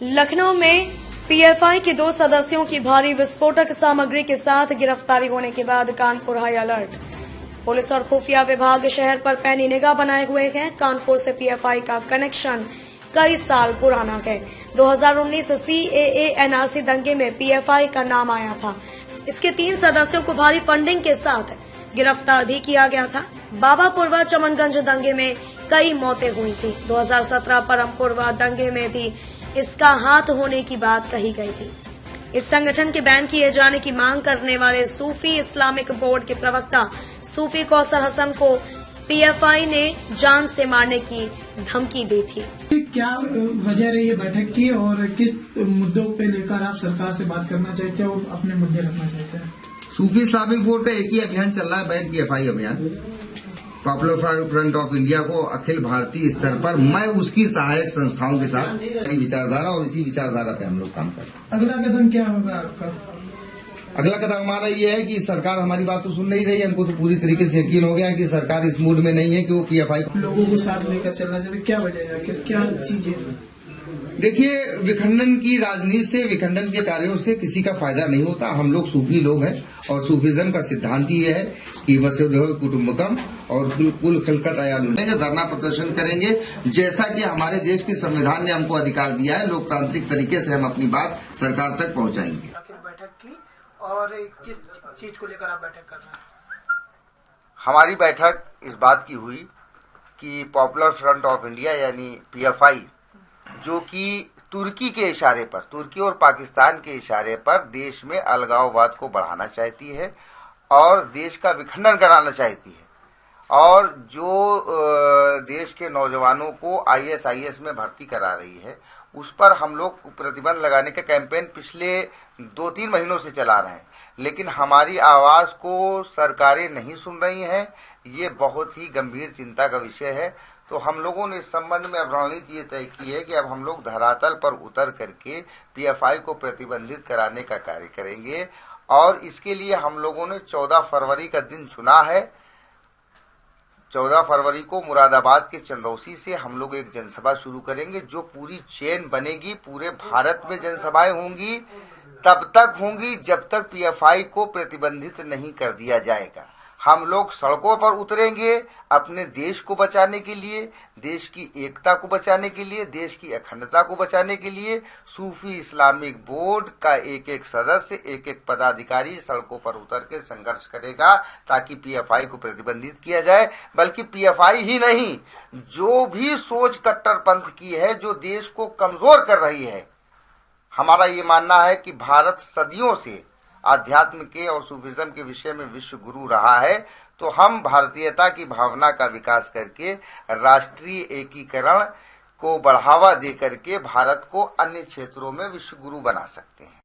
लखनऊ में पीएफआई के 2 सदस्यों की भारी विस्फोटक सामग्री के साथ गिरफ्तारी होने के बाद कानपुर हाई अलर्ट। पुलिस और खुफिया विभाग शहर पर पैनी निगाह बनाए हुए हैं। कानपुर से पीएफआई का कनेक्शन कई साल पुराना है। 2019 सीएए एनआरसी दंगे में पीएफआई का नाम आया था। इसके 3 सदस्यों को भारी फंडिंग के साथ गिरफ्तार भी किया गया था। बाबापुरवा चमनगंज दंगे में कई मौतें हुई थी। 2017 परमपुरवा दंगे में भी इसका हाथ होने की बात कही गई थी। इस संगठन के बैन किए जाने की मांग करने वाले सूफी इस्लामिक बोर्ड के प्रवक्ता सूफी कौसर हसन को पीएफआई ने जान से मारने की धमकी दी थी। क्या वजह रही है बैठक की और किस मुद्दों पे लेकर आप सरकार से बात करना चाहते हैं और अपने मुद्दे रखना चाहते हैं? सूफी इस्लामिक बोर्ड का एक ही अभियान चल रहा है, बैन पीएफआई अभियान। पॉपुलर फ्रंट ऑफ इंडिया को अखिल भारतीय स्तर पर मैं उसकी सहायक संस्थाओं के साथ विचारधारा और इसी विचारधारा पे हम लोग काम कर रहे हैं। अगला कदम क्या होगा आपका? अगला कदम हमारा ये है कि सरकार हमारी बात तो सुन नहीं रही है। हमको तो पूरी तरीके से यकीन हो गया है कि सरकार इस मूड में नहीं है कि वो पीएफआई लोगों को साथ लेकर चलना चाहते। क्या वजह है, आखिर क्या चीजें? देखिए, विखंडन की राजनीति से, विखंडन के कार्यों से किसी का फायदा नहीं होता। हम लोग सूफी लोग हैं और सूफीज्म का सिद्धांत ही है कि वसुधैव कुटुंबकम और कुल खिलकत अयालु। धरना प्रदर्शन करेंगे जैसा कि हमारे देश के संविधान ने हमको अधिकार दिया है। लोकतांत्रिक तरीके से हम अपनी बात सरकार तक पहुंचाएंगे। आखिर बैठक की और किस चीज को लेकर आप बैठक कर रहे हैं? हमारी बैठक इस बात की हुई कि पॉपुलर फ्रंट ऑफ इंडिया यानी पीएफआई, जो कि तुर्की के इशारे पर, तुर्की और पाकिस्तान के इशारे पर देश में अलगाववाद को बढ़ाना चाहती है और देश का विखंडन कराना चाहती है और जो देश के नौजवानों को आईएसआईएस में भर्ती करा रही है, उस पर हम लोग प्रतिबंध लगाने का कैंपेन पिछले 2-3 महीनों से चला रहे हैं। लेकिन हमारी आवाज को सरकारें नहीं सुन रही हैं। ये बहुत ही गंभीर चिंता का विषय है। तो हम लोगों ने इस संबंध में अब रणनीति ये तय की है कि अब हम लोग धरातल पर उतर करके पीएफआई को प्रतिबंधित कराने का कार्य करेंगे और इसके लिए हम लोगों ने 14 फरवरी का दिन चुना है। 14 फरवरी को मुरादाबाद के चंदौसी से हम लोग एक जनसभा शुरू करेंगे, जो पूरी चेन बनेगी। पूरे भारत में जनसभाएं होंगी, तब तक होंगी जब तक पीएफआई को प्रतिबंधित नहीं कर दिया जाएगा। हम लोग सड़कों पर उतरेंगे अपने देश को बचाने के लिए, देश की एकता को बचाने के लिए, देश की अखंडता को बचाने के लिए। सूफी इस्लामिक बोर्ड का एक-एक सदस्य, एक-एक पदाधिकारी सड़कों पर उतर के संघर्ष करेगा ताकि पीएफआई को प्रतिबंधित किया जाए। बल्कि पीएफआई ही नहीं, जो भी सोच कट्टरपंथ की है, जो देश को कमजोर कर रही है। हमारा ये मानना है कि भारत सदियों से आध्यात्म के और सूफिज्म के विषय में विश्व गुरु रहा है। तो हम भारतीयता की भावना का विकास करके राष्ट्रीय एकीकरण को बढ़ावा दे करके भारत को अन्य क्षेत्रों में विश्व गुरु बना सकते हैं।